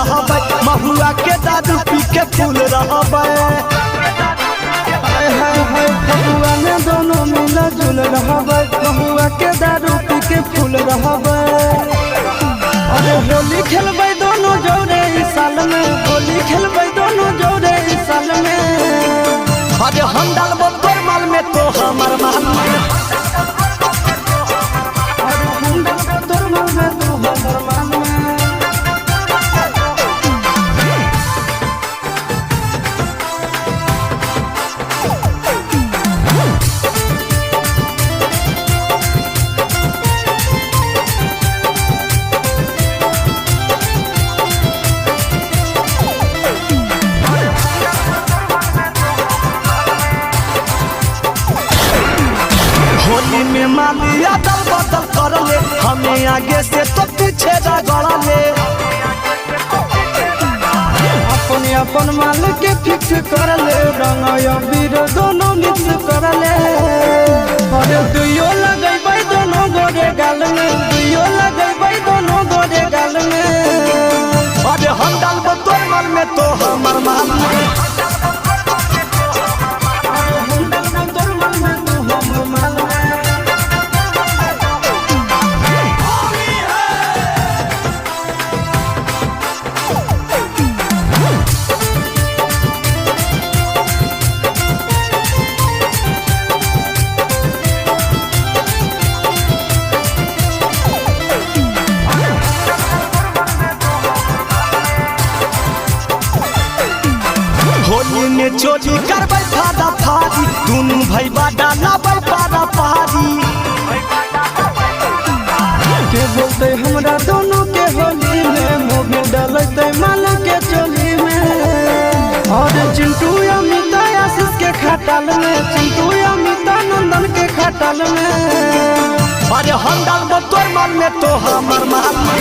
रहबै महुआ के दारू पी के फूल रहबै फगुआ में दोनों मिला जुल रहबै महुआ के दारू पी के फूल रहबै अरे होली खेलबै दोनों जोड़े इस साल में होली खेलबै दोनों जोड़े इस साल में अरे हम डालबो तोर माल में तो हमर माल में अरे हम डालबो तोर माल में तो हमर माल में होली में मालिया दल बदल कर ले हमें आगे से तो पीछे रगड़ ले अपने अपन माल के फिक्स कर ले रंग अबीर दोनों मिक्स कर ले अरे दुइयो लगैबै दोनों गोरे गाल में दुइयो लगैबै दोनों गोरे गाल में अरे हम डालबो तोर माल में तो हमर माल में अरे हम डालबो तोर माल में तो हमर माल में होली में चोरी करबै फादा फादी दुनू भैया डालबै पारा पारी के बोलते हमरा दोनों के होली में मोबिल डालते माल के चोली में और चिंटू अमिता आशीष के खटाल में चिंटू अमिता नंदन के खटाल में अरे हम डालबो तोर माल में तो हमर माल में